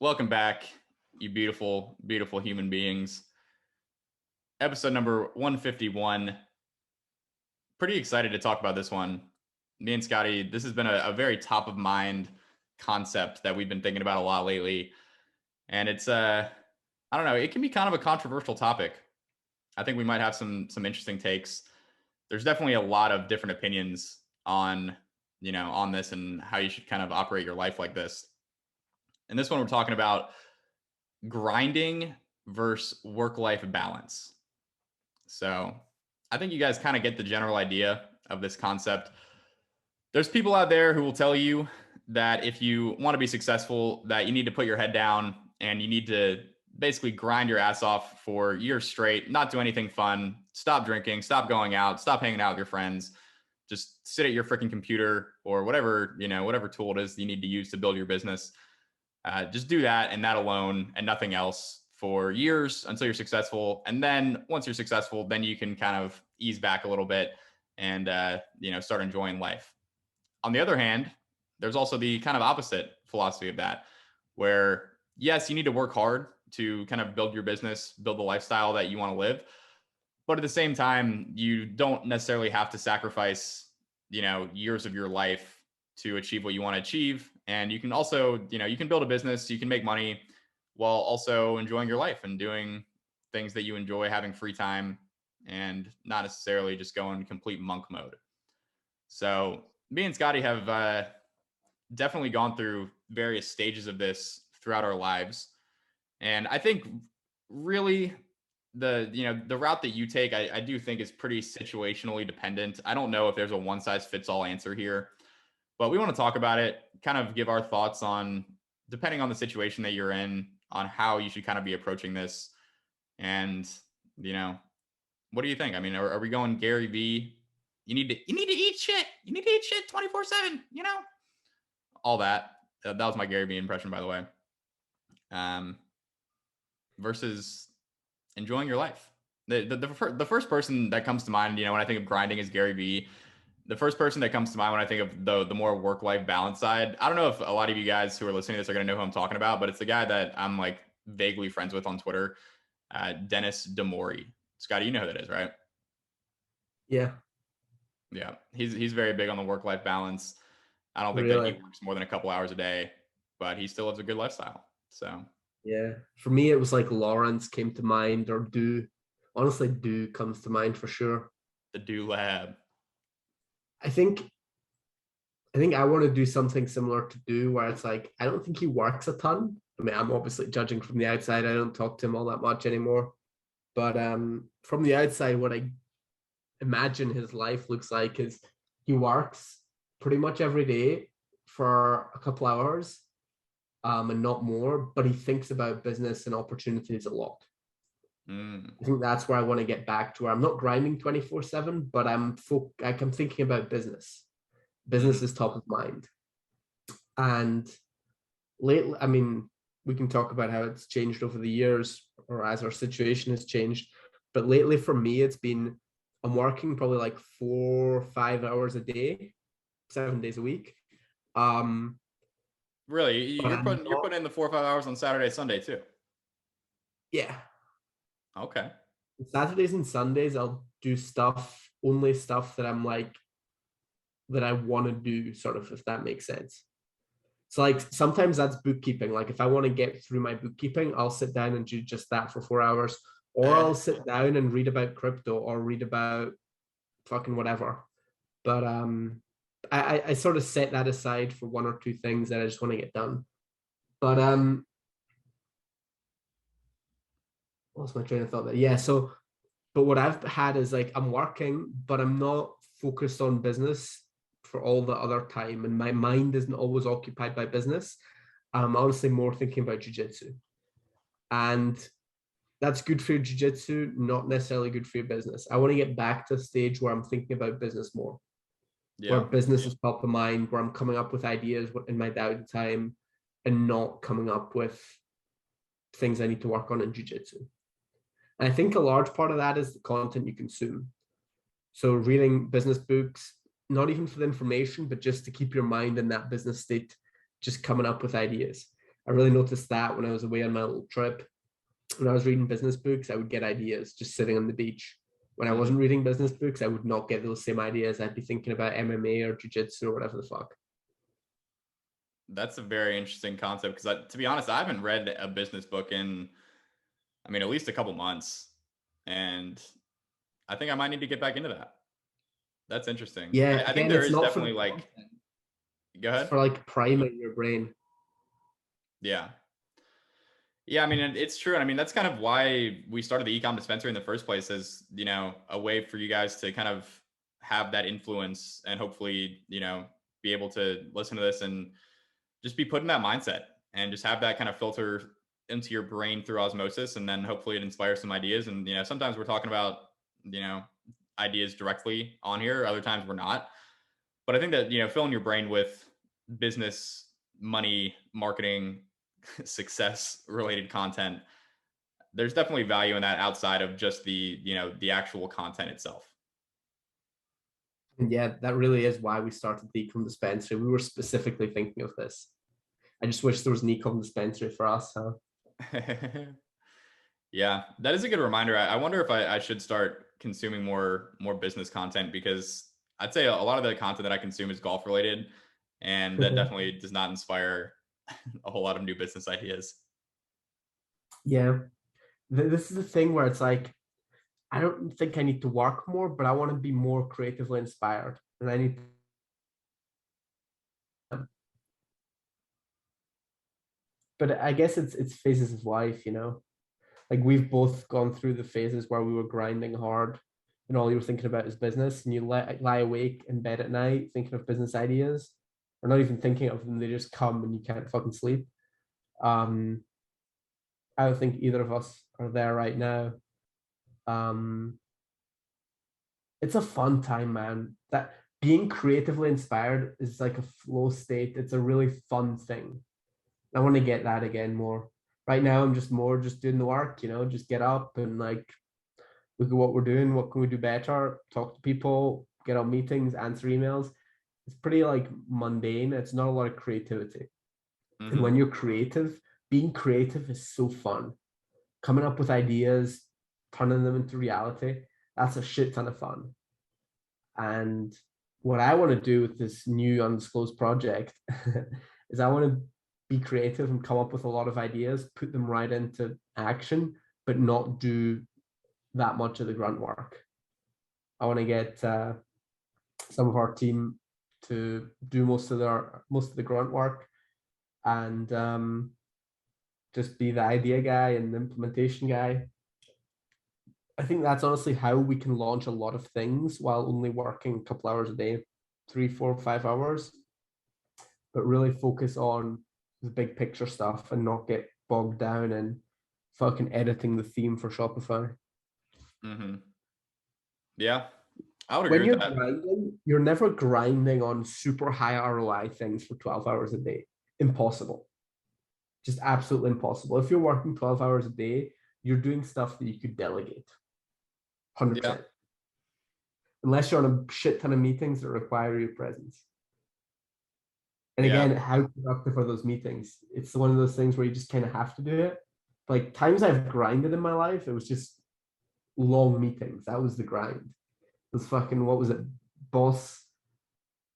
Welcome back, you beautiful, beautiful human beings. Episode number 151. Pretty excited to talk about this one. Me and Scotty, this has been a very top of mind concept that we've been thinking about a lot lately. And it's, I don't know, it can be kind of a controversial topic. I think we might have some interesting takes. There's definitely a lot of different opinions on, on this and how you should kind of operate your life like this. And this one, we're talking about grinding versus work-life balance. So I think you guys kind of get the general idea of this concept. There's people out there who will tell you that if you want to be successful, that you need to put your head down and you need to basically grind your ass off for years straight, not do anything fun, stop drinking, stop going out, stop hanging out with your friends, just sit at your freaking computer or whatever, whatever tool it is you need to use to build your business. Just do that and that alone and nothing else for years until you're successful. And then once you're successful, then you can kind of ease back a little bit and, start enjoying life. On the other hand, there's also the kind of opposite philosophy of that, where yes, you need to work hard to kind of build your business, build the lifestyle that you want to live. But at the same time, you don't necessarily have to sacrifice, years of your life to achieve what you want to achieve. And you can also, you can build a business, you can make money while also enjoying your life and doing things that you enjoy, having free time, and not necessarily just going complete monk mode. So me and Scotty have definitely gone through various stages of this throughout our lives. And I think really the route that you take, I do think is pretty situationally dependent. I don't know if there's a one size fits all answer here, but we want to talk about it, kind of give our thoughts on, depending on the situation that you're in, on how you should kind of be approaching this. And, what do you think? I mean, are we going Gary V? You need to eat shit. You need to eat shit 24/7, all that. That was my Gary V impression, by the way. Versus enjoying your life. The first person that comes to mind, when I think of grinding is Gary V. The first person that comes to mind when I think of the more work-life balance side, I don't know if a lot of you guys who are listening to this are going to know who I'm talking about, but it's the guy that I'm like vaguely friends with on Twitter, Dennis Demori. Scotty, you know who that is, right? Yeah. Yeah. He's very big on the work-life balance. I don't think that he works more than a couple hours a day, but he still lives a good lifestyle. So yeah, for me it was like Lawrence came to mind, or Do. Honestly, Do comes to mind for sure. The Do Lab. I think I want to do something similar to Do, where it's like I don't think he works a ton. I mean, I'm obviously judging from the outside. I don't talk to him all that much anymore. But from the outside, what I imagine his life looks like is he works pretty much every day for a couple hours, and not more, but he thinks about business and opportunities a lot. I think that's where I want to get back to, where I'm not grinding 24/7, but I'm thinking about business. Business is top of mind. And lately, I mean, we can talk about how it's changed over the years, or as our situation has changed. But lately for me, it's been, I'm working probably like 4 or 5 hours a day, 7 days a week. Really? You're putting in the 4 or 5 hours on Saturday, Sunday too? Yeah. Okay. Saturdays and Sundays, I'll do only stuff that I'm like, that I want to do, sort of, if that makes sense. So like sometimes that's bookkeeping. Like if I want to get through my bookkeeping, I'll sit down and do just that for 4 hours, or I'll sit down and read about crypto or read about fucking whatever. But I sort of set that aside for one or two things that I just want to get done. But what's my train of thought there? Yeah, so but what I've had is like I'm working, but I'm not focused on business for all the other time, and my mind isn't always occupied by business. I'm honestly more thinking about jiu-jitsu, and that's good for your jiu-jitsu, not necessarily good for your business. I want to get back to a stage where I'm thinking about business more, where business is top of mind, where I'm coming up with ideas in my downtime and not coming up with things I need to work on in jiu-jitsu. And I think a large part of that is the content you consume. So reading business books, not even for the information, but just to keep your mind in that business state, just coming up with ideas. I really noticed that when I was away on my little trip. When I was reading business books, I would get ideas just sitting on the beach. When I wasn't reading business books, I would not get those same ideas. I'd be thinking about MMA or jiu-jitsu or whatever the fuck. That's a very interesting concept because, to be honest, I haven't read a business book in, I mean, at least a couple months, and I think I might need to get back into that. That's interesting. Yeah, I think again, there it's is not for definitely the like, content. go It's ahead. for like priming your brain. Yeah. Yeah, I mean, it's true. And I mean, that's kind of why we started the ecom dispensary in the first place, as, a way for you guys to kind of have that influence and hopefully, be able to listen to this and just be put in that mindset and just have that kind of filter into your brain through osmosis. And then hopefully it inspires some ideas. And, sometimes we're talking about, you know, ideas directly on here. Other times we're not. But I think that, filling your brain with business, money, marketing, success related content, there's definitely value in that outside of just the actual content itself. And yeah, that really is why we started the ecom dispensary. We were specifically thinking of this. I just wish there was an ecom dispensary for us, huh? Yeah, that is a good reminder. I wonder if I should start consuming more business content, because I'd say a lot of the content that I consume is golf related, and that definitely does not inspire a whole lot of new business ideas. Yeah. This is the thing where it's like, I don't think I need to work more, but I want to be more creatively inspired. And I need, but I guess it's phases of life, you know? Like we've both gone through the phases where we were grinding hard and all you were thinking about is business, and you lie awake in bed at night thinking of business ideas, or not even thinking of them, they just come and you can't fucking sleep. Um, I don't think either of us are there right now. Um, it's a fun time, man. That being creatively inspired is like a flow state. It's a really fun thing. I want to get that again more. Right now, I'm just more just doing the work, just get up and like look at what we're doing. What can we do better? Talk to people, get on meetings, answer emails. It's pretty like mundane. It's not a lot of creativity. And when you're creative, being creative is so fun. Coming up with ideas, turning them into reality, that's a shit ton of fun. And what I want to do with this new undisclosed project is I want to be creative and come up with a lot of ideas, put them right into action, but not do that much of the grunt work. I want to get some of our team to do most of the grunt work, and just be the idea guy and the implementation guy. I think that's honestly how we can launch a lot of things while only working a couple hours a day, 3, 4, 5 hours, but really focus on the big picture stuff and not get bogged down in fucking editing the theme for Shopify. Yeah, I would agree When with you're that. grinding, you're never grinding on super high ROI things for 12 hours a day. Impossible. Just absolutely impossible. If you're working 12 hours a day, you're doing stuff that you could delegate. Yeah. 100%. Unless you're on a shit ton of meetings that require your presence. And Yeah. again, how productive are those meetings? It's one of those things where you just kind of have to do it. Like times I've grinded in my life, it was just long meetings. That was the grind. It was fucking, what was it? Boss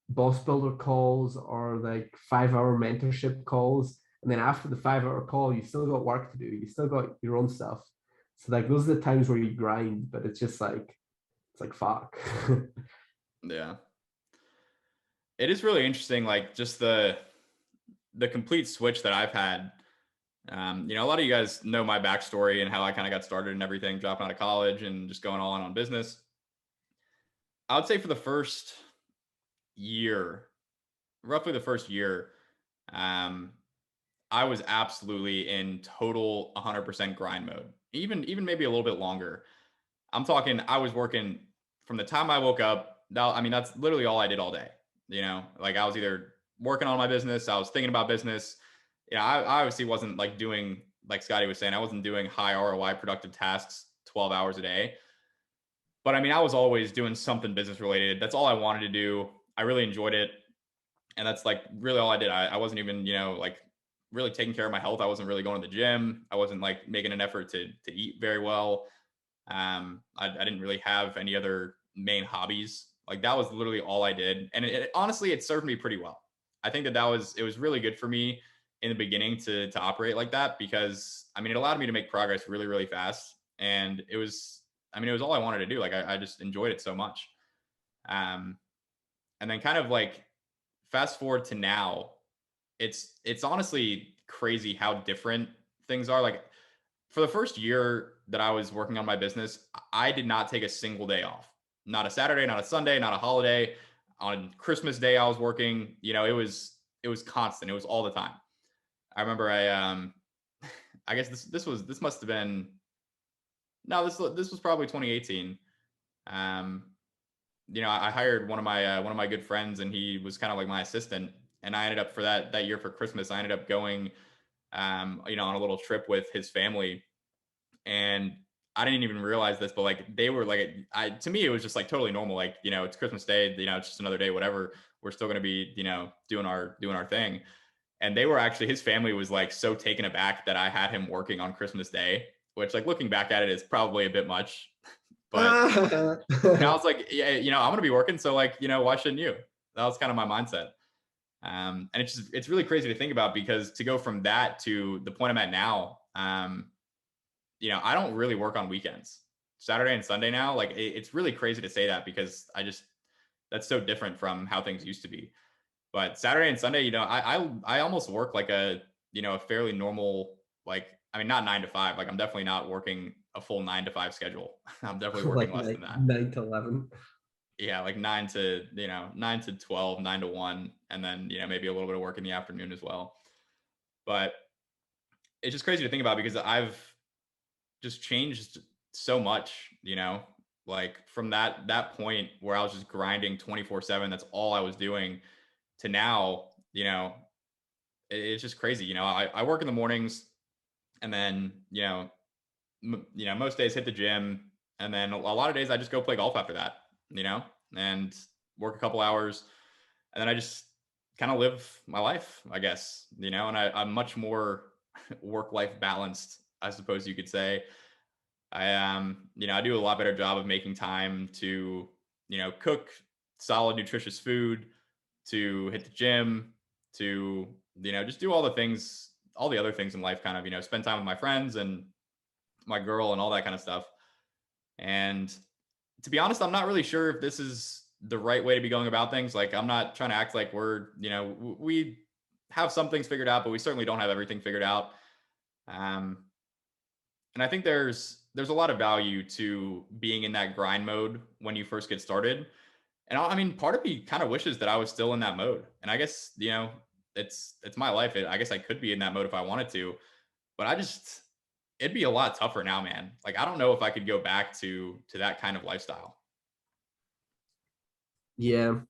builder calls or like 5 hour mentorship calls. And then after the 5 hour call, you still got work to do. You still got your own stuff. So like those are the times where you grind, but it's just like, it's like fuck. Yeah. It is really interesting, like just the complete switch that I've had. A lot of you guys know my backstory and how I kind of got started and everything, dropping out of college and just going all in on business. I would say for the first year, roughly the first year, um, I was absolutely in total 100% grind mode. Even maybe a little bit longer. I'm talking, I was working from the time I woke up. I mean, that's literally all I did all day. Like I was either working on my business, I was thinking about business. I obviously wasn't like doing, like Scotty was saying, I wasn't doing high ROI productive tasks 12 hours a day. But I mean, I was always doing something business related. That's all I wanted to do. I really enjoyed it. And that's like really all I did. I wasn't even, like really taking care of my health. I wasn't really going to the gym. I wasn't like making an effort to eat very well. I didn't really have any other main hobbies. Like that was literally all I did. And honestly, it served me pretty well. I think it was really good for me in the beginning to operate like that, because I mean, it allowed me to make progress really, really fast. And it was all I wanted to do. Like I just enjoyed it so much. Um, and then kind of like fast forward to now, it's honestly crazy how different things are. Like for the first year that I was working on my business, I did not take a single day off. Not a Saturday, not a Sunday, not a holiday. On Christmas Day, I was working. You know, it was constant. It was all the time. I remember I guess this must have been no, this was probably 2018. Um, you know, I hired one of my good friends, and he was kind of like my assistant. And I ended up for that year for Christmas, I ended up going, you know, on a little trip with his family. And I didn't even realize this, but like they were like, to me, it was just like totally normal. Like, you know, it's Christmas Day, you know, it's just another day, whatever. We're still going to be, you know, doing our thing. And they were actually, his family was like so taken aback that I had him working on Christmas Day, which like looking back at it is probably a bit much, but you know, I was like, yeah, you know, I'm going to be working. So like, you know, why shouldn't you? That was kind of my mindset. And it's really crazy to think about, because to go from that to the point I'm at now, you know, I don't really work on weekends, Saturday and Sunday now. Like it's really crazy to say that, because that's so different from how things used to be. But Saturday and Sunday, you know, I almost work like a, you know, a fairly normal, like, I mean, not 9 to 5. Like I'm definitely not working a full 9 to 5 schedule. I'm definitely working like less than that. 9 to 11. Yeah, like 9 to 12, 9 to 1, and then, you know, maybe a little bit of work in the afternoon as well. But it's just crazy to think about, because I've just changed so much, you know, like from that point where I was just grinding 24/7, that's all I was doing, to now, you know, it's just crazy. You know, I work in the mornings, and then, you know, you know, most days hit the gym, and then a lot of days I just go play golf after that, you know, and work a couple hours, and then I just kind of live my life, I guess, you know, and I'm much more work-life balanced, I suppose you could say. You know, I do a lot better job of making time to, you know, cook solid, nutritious food, to hit the gym, to, you know, just do all the things, all the other things in life, kind of, you know, spend time with my friends and my girl and all that kind of stuff. And to be honest, I'm not really sure if this is the right way to be going about things. Like, I'm not trying to act like we're, you know, we have some things figured out, but we certainly don't have everything figured out. Um, and I think there's a lot of value to being in that grind mode when you first get started. And I mean, part of me kind of wishes that I was still in that mode. And I guess, you know, it's my life. I guess I could be in that mode if I wanted to, but it'd be a lot tougher now, man. Like I don't know if I could go back to that kind of lifestyle. Yeah.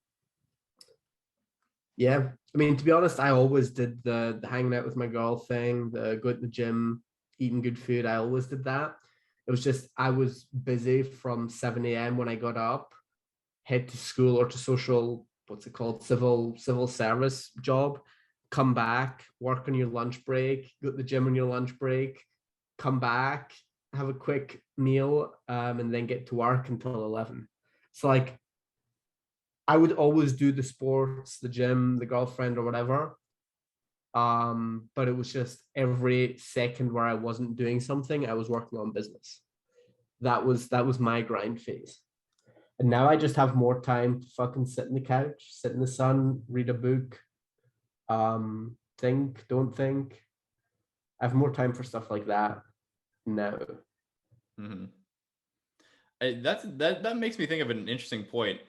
Yeah. I mean, to be honest, I always did the hanging out with my girl thing, the go to the gym, eating good food. I always did that. It was just I was busy from 7 a.m. when I got up, head to school or to social, what's it called, civil service job, come back, work on your lunch break, go to the gym on your lunch break, come back, have a quick meal, and then get to work until 11. So like I would always do the sports, the gym, the girlfriend or whatever. But it was just every second where I wasn't doing something, I was working on business. That was my grind phase. And now I just have more time to fucking sit in the couch, sit in the sun, read a book, think, don't think. I have more time for stuff like that now. Mm-hmm. That makes me think of an interesting point.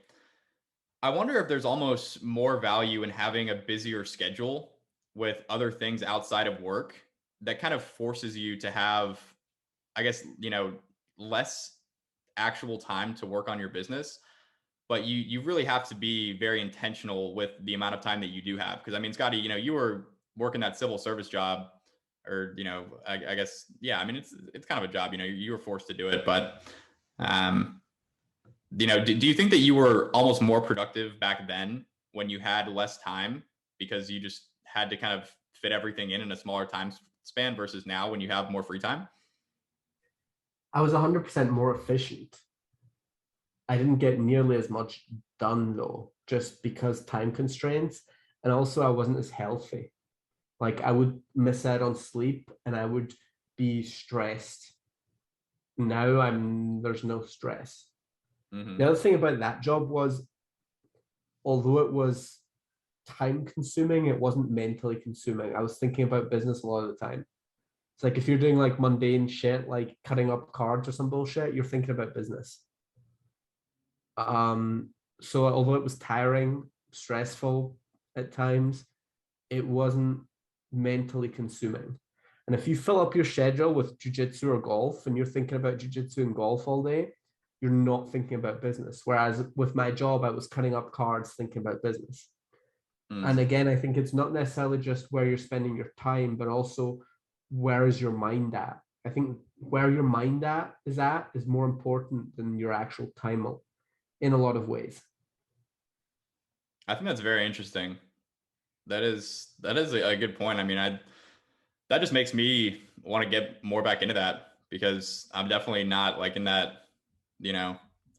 I wonder if there's almost more value in having a busier schedule with other things outside of work that kind of forces you to have, I guess, you know, less actual time to work on your business, but you really have to be very intentional with the amount of time that you do have. Because I mean, Scotty, you know, you were working that civil service job, or you know, I guess, yeah. I mean, it's kind of a job. You know, you were forced to do it, but um, you know, do you think that you were almost more productive back then when you had less time because you just had to kind of fit everything in a smaller time span versus now when you have more free time? I was 100% more efficient. I didn't get nearly as much done though, just because time constraints. And also I wasn't as healthy. Like I would miss out on sleep and I would be stressed. Now there's no stress. The other thing about that job was, although it was time consuming, it wasn't mentally consuming. I was thinking about business a lot of the time. It's like if you're doing like mundane shit, like cutting up cards or some bullshit, you're thinking about business. So although it was tiring, stressful at times, it wasn't mentally consuming. And if you fill up your schedule with jiu-jitsu or golf and you're thinking about jiu-jitsu and golf all day, you're not thinking about business. Whereas with my job, I was cutting up cards thinking about business. And again, I think it's not necessarily just where you're spending your time, but also where is your mind at? I think where your mind is more important than your actual time in a lot of ways. I think that's very interesting. That is a good point. I mean, that just makes me want to get more back into that because I'm definitely not like in that,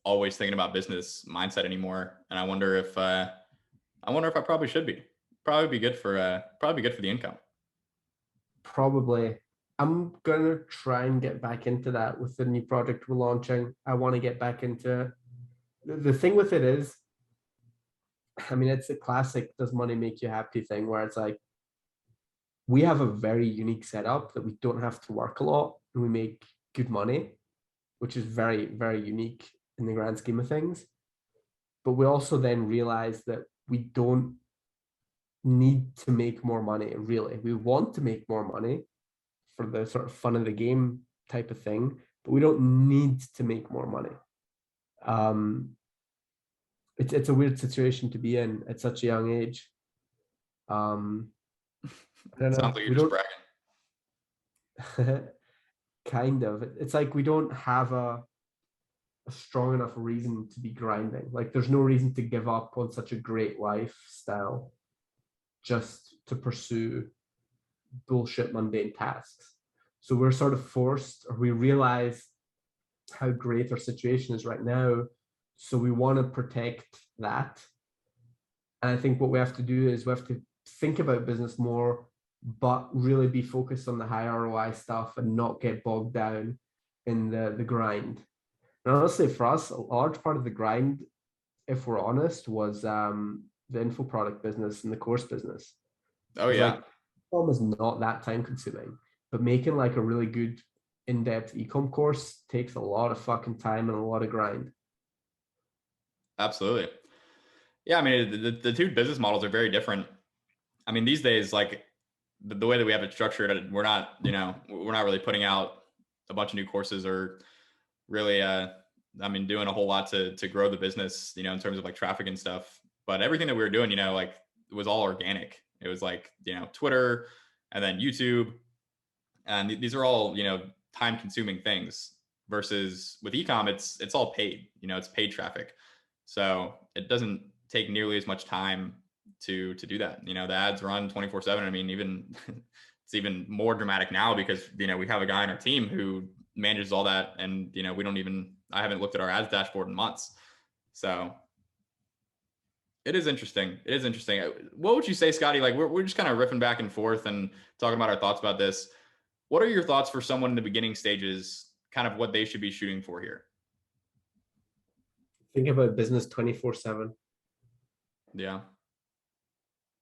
always thinking about business mindset anymore. And I wonder if I probably should be. Probably be good for the income. Probably. I'm gonna try and get back into that with the new project we're launching. I want to get back into the thing with it is, I mean, it's a classic does money make you happy thing where it's like we have a very unique setup that we don't have to work a lot and we make good money, which is very, very unique in the grand scheme of things. But we also then realize that we don't need to make more money, really. We want to make more money for the sort of fun of the game type of thing, but we don't need to make more money. It's a weird situation to be in at such a young age. I don't know. Sounds like you're just bragging. Kind of. It's like we don't have a strong enough reason to be grinding. Like there's no reason to give up on such a great lifestyle just to pursue bullshit mundane tasks. So we're sort of forced, or we realize how great our situation is right now. So we want to protect that. And I think what we have to do is we have to think about business more, but really be focused on the high ROI stuff and not get bogged down in the grind. And honestly, for us, a large part of the grind, if we're honest, was the info product business and the course business. Oh yeah. Like, ecom is not that time consuming, but making like a really good in-depth ecom course takes a lot of fucking time and a lot of grind. Absolutely. Yeah, I mean, the two business models are very different. I mean, these days, like the way that we have it structured, we're not really putting out a bunch of new courses or really, doing a whole lot to grow the business, in terms of like traffic and stuff. But everything that we were doing, like it was all organic. It was like, Twitter and then YouTube. And these are all, time consuming things versus with ecom, it's all paid, it's paid traffic. So it doesn't take nearly as much time to do that. The ads run 24/7. I mean, even it's even more dramatic now because, we have a guy on our team who manages all that. And, I haven't looked at our ads dashboard in months. So it is interesting. It is interesting. What would you say, Scotty? Like we're just kind of riffing back and forth and talking about our thoughts about this. What are your thoughts for someone in the beginning stages, kind of what they should be shooting for here? Think about business 24/7. Yeah.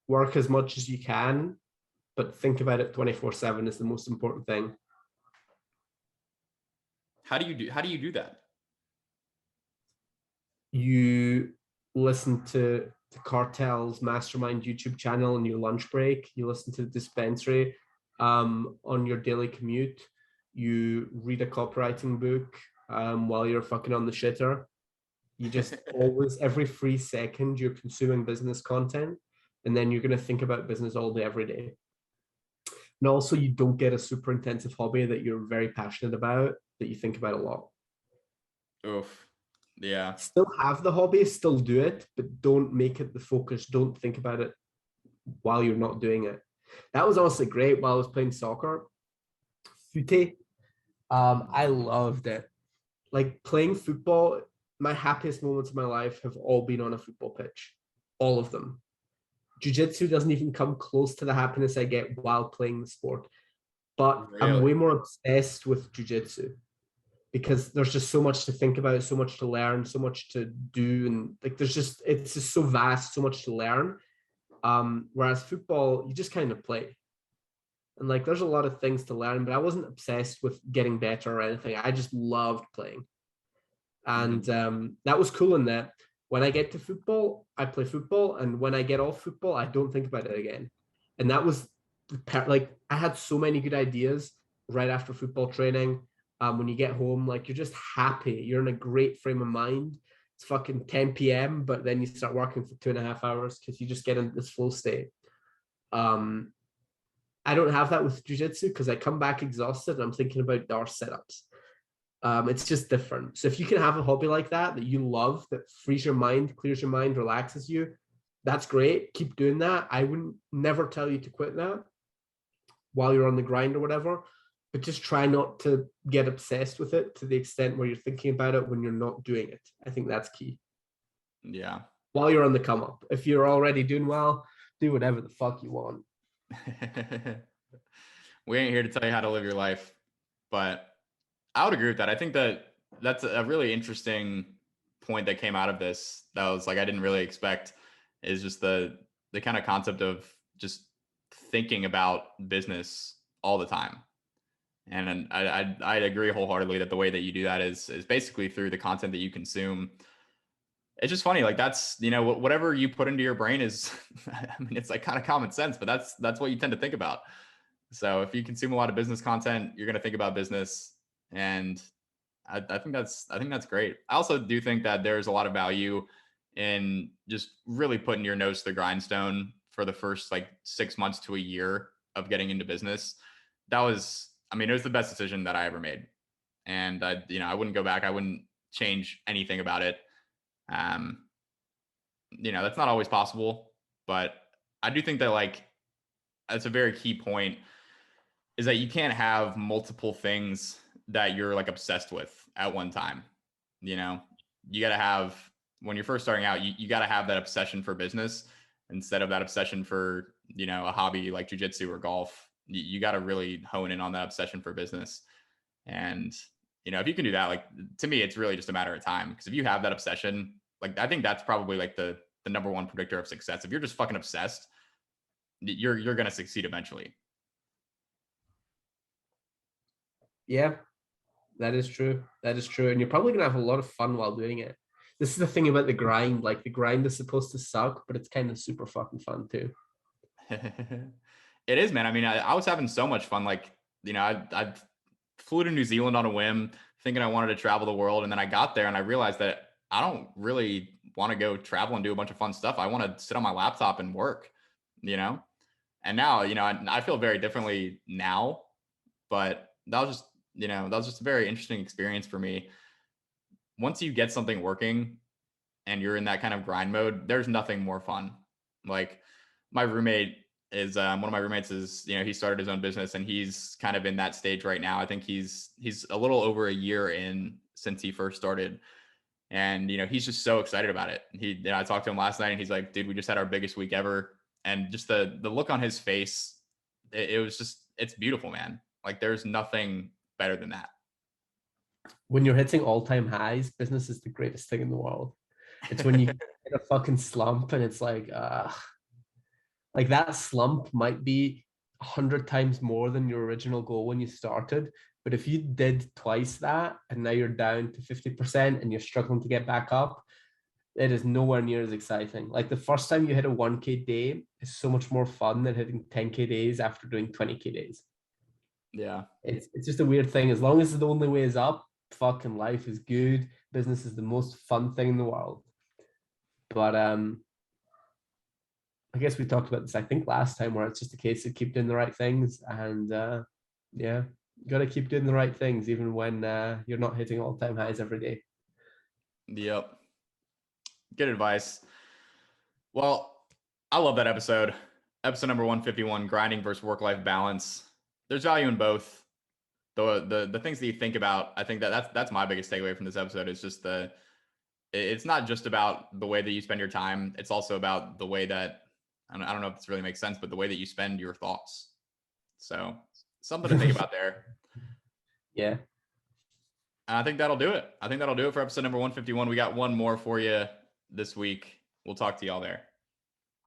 Work as much as you can, but think about it 24/7 is the most important thing. How do you do that? You listen to the Cartel's Mastermind YouTube channel on your lunch break. You listen to the Dispensary on your daily commute. You read a copywriting book while you're fucking on the shitter. You just always, every free second, you're consuming business content, and then you're going to think about business all day, every day. And also, you don't get a super intensive hobby that you're very passionate about that you think about a lot. Oof. Yeah. Still have the hobby, still do it, but don't make it the focus. Don't think about it while you're not doing it. That was honestly great while I was playing soccer. Fute. I loved it. Like playing football, my happiest moments of my life have all been on a football pitch. All of them. Jiu-jitsu doesn't even come close to the happiness I get while playing the sport. But I'm Really? way more obsessed with jiu-jitsu because there's just so much to think about, so much to learn, so much to do, and like there's just it's just so vast, so much to learn. Whereas football, you just kind of play. And like there's a lot of things to learn, but I wasn't obsessed with getting better or anything. I just loved playing. And Mhm. that was cool in that when I get to football, I play football. And when I get off football, I don't think about it again. And that was like I had so many good ideas right after football training. When you get home, like you're just happy. You're in a great frame of mind. It's fucking 10 p.m., but then you start working for 2.5 hours because you just get in this flow state. Um, I don't have that with jujitsu because I come back exhausted and I'm thinking about door setups. It's just different. So if you can have a hobby like that you love, that frees your mind, clears your mind, relaxes you, that's great. Keep doing that. I wouldn't never tell you to quit that while you're on the grind or whatever, but just try not to get obsessed with it to the extent where you're thinking about it when you're not doing it. I think that's key. Yeah. While you're on the come up, if you're already doing well, do whatever the fuck you want. We ain't here to tell you how to live your life, but I would agree with that. I think that that's a really interesting point that came out of this. That was like I didn't really expect is just the kind of concept of just thinking about business all the time. And I agree wholeheartedly that the way that you do that is basically through the content that you consume. It's just funny, like that's whatever you put into your brain is, I mean, it's like kind of common sense, but that's what you tend to think about. So if you consume a lot of business content, you're going to think about business, and I think that's great. I also do think that there's a lot of value in just really putting your nose to the grindstone for the first like 6 months to a year of getting into business. That was, I mean, it was the best decision that I ever made, and I wouldn't go back. I wouldn't change anything about it. Um, that's not always possible, but I do think that like that's a very key point is that you can't have multiple things that you're like obsessed with at one time. You know, you got to have, when you're first starting out, you got to have that obsession for business instead of that obsession for, a hobby like jujitsu or golf. You got to really hone in on that obsession for business. And, if you can do that, like to me, it's really just a matter of time. Because if you have that obsession, like I think that's probably like the number one predictor of success. If you're just fucking obsessed, you're gonna succeed eventually. Yeah, that is true. That is true. And you're probably going to have a lot of fun while doing it. This is the thing about the grind. Like the grind is supposed to suck, but it's kind of super fucking fun too. It is, man. I mean, I was having so much fun. Like, I flew to New Zealand on a whim, thinking I wanted to travel the world, and then I got there and I realized that I don't really want to go travel and do a bunch of fun stuff. I want to sit on my laptop and work, you know. And now, I feel very differently now, but that was just a very interesting experience for me. Once you get something working and you're in that kind of grind mode, there's nothing more fun. Like my roommate is one of my roommates is he started his own business and he's kind of in that stage right now. I think he's a little over a year in since he first started, and he's just so excited about it. I talked to him last night and he's like, dude, we just had our biggest week ever, and just the look on his face, it was just, it's beautiful, man. Like there's nothing better than that. When you're hitting all-time highs, business is the greatest thing in the world. It's when you hit a fucking slump and it's like that slump might be 100 times more than your original goal when you started. But if you did twice that and now you're down to 50% and you're struggling to get back up, it is nowhere near as exciting. Like the first time you hit a 1K day is so much more fun than hitting 10K days after doing 20K days. Yeah. It's just a weird thing. As long as the only way is up, fucking life is good. Business is the most fun thing in the world. But I guess we talked about this, I think, last time, where it's just a case of keep doing the right things. And yeah, you got to keep doing the right things, even when you're not hitting all-time highs every day. Yep. Good advice. Well, I love that episode. Episode number 151, grinding versus work-life balance. There's value in both. The things that you think about, I think that's my biggest takeaway from this episode is just it's not just about the way that you spend your time. It's also about the way that, I don't know if this really makes sense, but the way that you spend your thoughts. So something to think about there. Yeah. I think that'll do it. I think that'll do it for episode number 151. We got one more for you this week. We'll talk to y'all there.